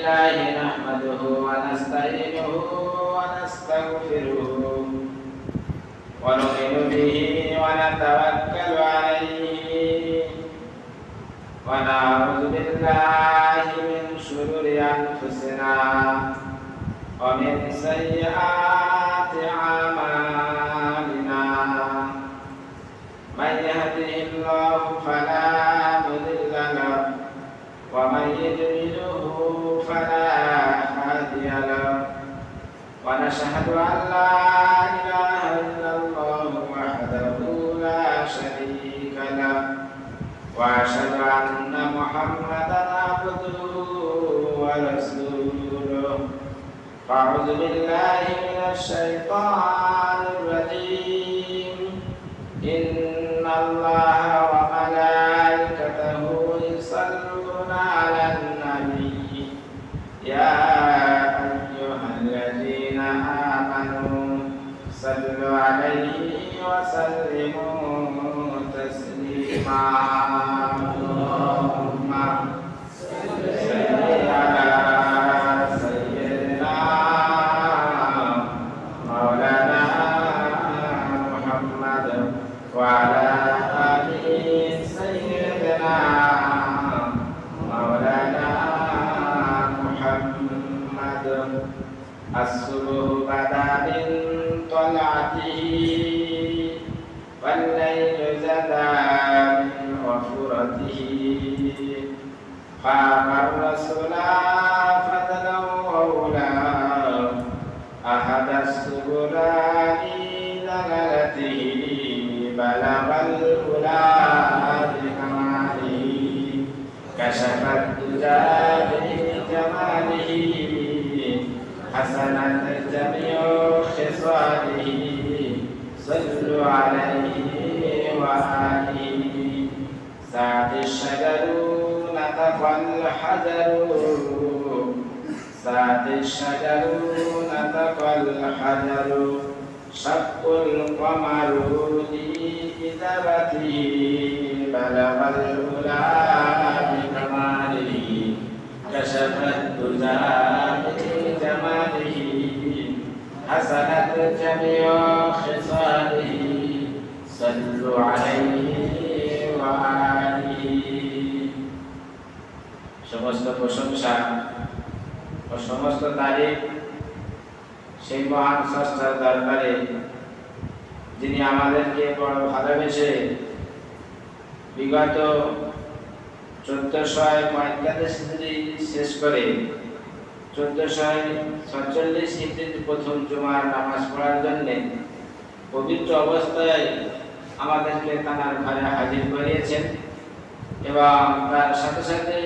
لله نحمده ونستعينه ونستغفره ونؤمن به ونتوكل عليه ونعوذ بالله من شرور أنفسنا ومن سيئات أعمالنا من يهده الله فلا مضل له ومن يضلله فلا هادي له ونشهد أن لا إله إلا الله وحده لا شريك له وأشهد أن محمدا عبده ورسوله أعوذ بالله من الشيطان الرجيم إن الله وملائكته يصلون على النبي يا أيها الذين آمنوا صلوا عليه وسلموا تسليما اللهم صل على سيدنا مولانا محمد وعلى آله سيدنا مولانا محمد الصبح بدا من طلعته والليل زدا من غفرته قام الرسول فضلا وأولى أحد السبل لدلالته بلغ الأولى بكماله كشف الدجى بجماله حسنت جميع خصاله صلوا عليه وآله سعد الشجر نطق الحجر سعد الشجر نطق الحجر شق القمر لكتابته بلغ الأولى بكماله كشف الدجى بجماله حسنت جميع خصاله صلوا عليه وآله সমস্ত প্রশংসা ও সমস্ত তারিফ সেই মহান স্রষ্টার দরবারে যিনি আমাদেরকে বড় ভালোবেসে বিগত 1445 হিজরি শেষ করে 1446 হিজরিতে প্রথম জুমার নামাজ পড়ার জন্য পবিত্র অবস্থায় আমাদেরকে তাঁর ঘরে হাজির করিয়েছেন এবং তার সাথে সাথে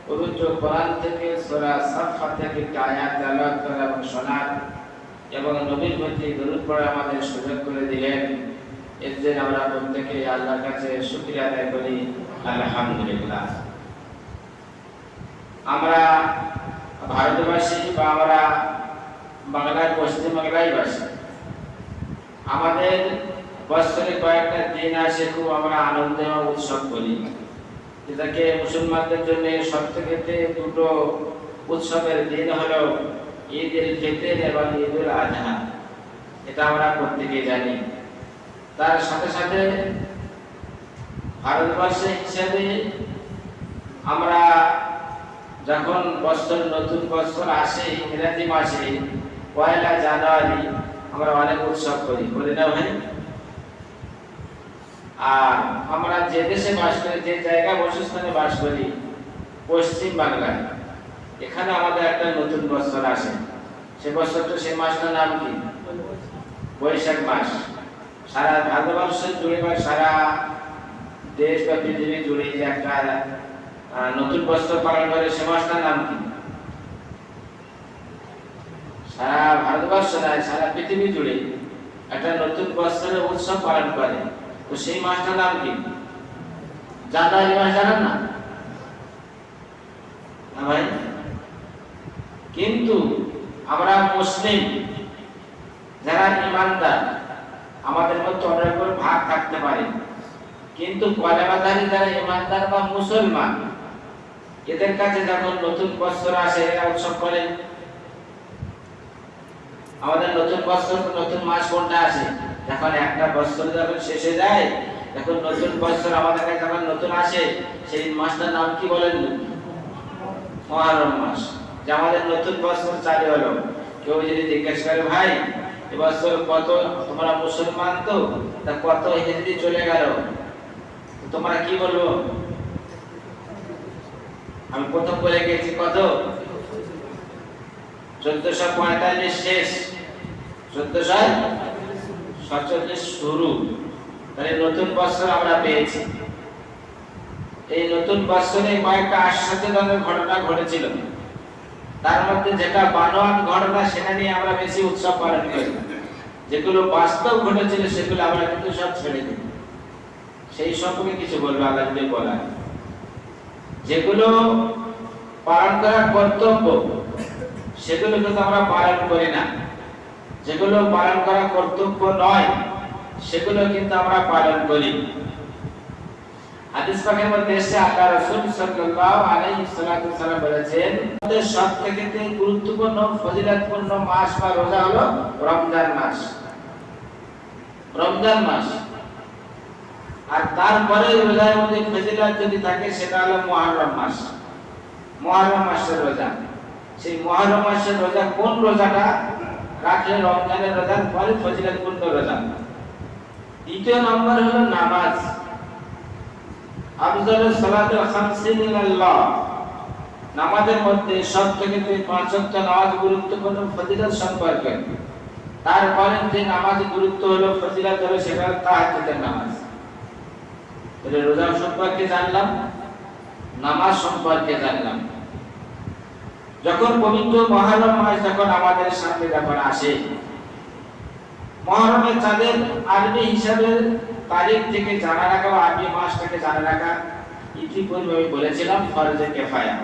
পবিত্র কোরআন থেকে সূরা সাফফাত থেকে একটা আয়াত তেলাওয়াত করা এবং শোনার এবং নবীর প্রতি দরুদ পড়া আমাদের সুযোগ করে দিলেন। এর জন্য আমরা প্রত্যেকে আল্লাহর কাছে শুকরিয়া আদায় করি আলহামদুলিল্লাহ। আমরা ভারতবাসী বা আমরা বাংলার পশ্চিম বাংলায় বাসী, আমাদের বছরে কয়েকটা দিন আসে, খুব আমরা আনন্দ এবং উৎসব করি। এটাকে মুসলমানদের জন্য সবথেকে দুটো উৎসবের দিন হলো ঈদ উল ফিতর এবং ঈদ উল আযহা। এটা আমরা প্রত্যেকে জানি। তার সাথে সাথে ভারতবর্ষে হিসেবে আমরা যখন নতুন বছর আসে ইংরেজি মাসে 1 জানুয়ারি আমরা অনেক উৎসব করি না ভাই? আর আমরা যে দেশে বাস করি, যে জায়গা বসস্থানে বাস করি, পশ্চিম বাংলায়, এখানে আমাদের একটা নতুন বছর আসে। সে বছরটা, সে মাসটার নাম কি? বৈশাখ মাস। সারা ভারতবর্ষ জুড়ে বা সারা দেশ বা পৃথিবী জুড়ে যে একটা নতুন বছর পালন করে, সে মাসটার নাম কি? সারা ভারতবর্ষ নয়, সারা পৃথিবী জুড়ে একটা নতুন বছরের উৎসব পালন করে। তো সেই মাসটার নাম কি? জানুয়ারি মাস, জানেন না ভাই? কিন্তু আমরা মুসলিম যারা ইমানদার, আমাদের মধ্যে অনেক ভাগ থাকতে পারে, কিন্তু কলেমাধারী যারা ইমানদার বা মুসলমান, এদের কাছে যখন নতুন বছর আসে এরা উৎসব করে। আমাদের নতুন বছর নতুন মাস কোনটা আসে? যখন একটা বছর যখন শেষে যায়, যখন নতুন বছর আমাদের কাছে যখন নতুন আসে, সেই মাসটার নাম কি বলেন? মুহররম মাস। যে আমাদের নতুন বছর চালু হলো, কেউ যদি জিজ্ঞেস করে ভাই এবছর কত, তোমরা মুসলমান তো, তা কত হিজরি চলে গেল, তোমরা কি বলবো? আমি প্রথম বলে গেছি কত? 1445 শেষ, 1447 শুরু। তাহলে নতুন বছর আমরা পেয়েছি। এই নতুন বছরে কয়েকটা আশ্চর্যজনক ঘটনা ঘটেছিল। তার মধ্যে যেটা বানোয়াট ঘটনা সেটা নিয়ে আমরা বেশি উৎসব পালন করি। যেগুলো বাস্তব ঘটেছিল সেগুলো আমরা কিন্তু সব ছেড়ে দিই। সেই সম্পর্কে কিছু বলবো আল্লাহ যদি বলা। যেগুলো পালন করা কর্তব্য সেগুলো কিন্তু আমরা পালন করি না। যেগুলো পালন করা কর্তব্য নয় সেগুলো কিন্তু আমরা পালন করি। হাদিস পাকের মধ্যে এসে আল্লাহ রাসূল সাল্লাল্লাহু আলাইহি ওয়াসাল্লাম বলেছেন, আমাদের সবথেকে গুরুত্বপূর্ণ ফজিলতপূর্ণ মাস বা রোজা হলো রমজান মাস। রমজান মাস। আর তারপরে রোজার মধ্যে ফজিলত যদি থাকে সেটা হলো মুহররম মাস। মুহররম মাসের রোজা। সেই মুহররম মাসের রোজা কোন রোজাটা রাখলে রমজানের রোজার পরে ফজিলতপূর্ণ রোজা। দ্বিতীয় নম্বর হলো নামাজ। আফজালুস সালাতুল খামসিন ইলাল্লাহ। নামাজের মধ্যে সবথেকে 5 ওয়াক্ত নামাজ গুরুত্বপূর্ণ ফজিলত সম্পর্কে। তারপরে যে নামাজ গুরুত্ব হলো ফজিলত হলো সেটা তাহাজ্জুদের নামাজ। তাহলে রোজা সম্পর্কে জানলাম, নামাজ সম্পর্কে জানলাম। যখন পবিত্র মুহররম মাস যখন আমাদের সামনে যখন আসে, মুহররমের চাঁদের আরবি হিসাবে তারিখ থেকে জানা রাখা বা আরবি মাস থেকে জানা রাখা ইতিপূর্বে আমি বলেছিলাম ফরজে কিফায়া।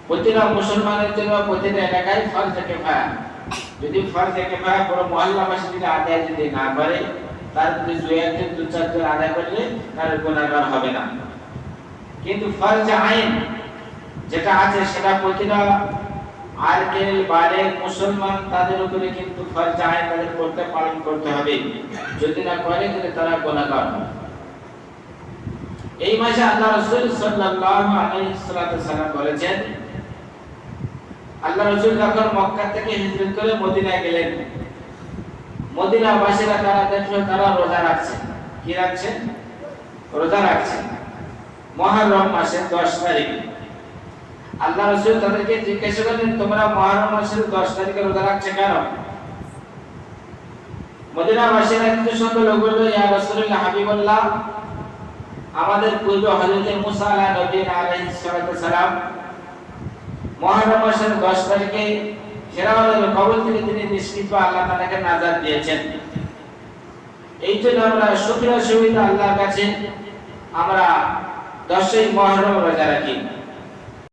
প্রতিটা মুসলমানের জন্য প্রতিটা এলাকায় ফরজে কিফায়া। যদি ফরজে কিফায়া পুরো মহল্লাবাসী যদি আদায় যদি না করে, তার যদি 2-4 জন আদায় করলে তার গুনাহগার হবে না। কিন্তু ফরজে আইন যেটা আছে সেটা প্রতিটা আরকেল বালেগ মুসলমান তাদের উপরে কিন্তু ফরজ আইন তাদের করতে পালন করতে হবে। যদি না করে তাহলে তারা গুনাহগার হবে। এই মাসে আল্লাহ রাসূল সাল্লাল্লাহু আলাইহি ওয়াসাল্লাম বলেছেন, আল্লাহ রাসূল যখন মক্কা থেকে হিজরত করে মদিনায় গেলেন, মদিনাবাসীরা তারা দেখলো তারা রোজা রাখছে। কি রাখছে? রোজা রাখছে মুহররম মাসের 10 তারিখ। আল্লাহ রাসূল তাদেরকে জিজ্ঞাসা করলেন, তোমরা মুহররম মাসের 10 তারিখে রোজা রাখছো কেন? মদিনাবাসীরা কিছু সংখ্যক লোক বলল, ইয়া রাসূলুল্লাহ, হাবিবাল্লাহ, আমাদের পূর্ব হযরত মুসা আলাইহিস সালাম মুহররম মাসের 10 তারিখে ফিরআউনের কবল থেকে তিনি নিষ্কৃত আল্লাহ তাআলাকে নাজাত দিয়েছেন। এই জন্য আমরা শুকরিয়া সহিত আল্লাহর কাছে আমরা 10ই মুহররম রোজা রাখি।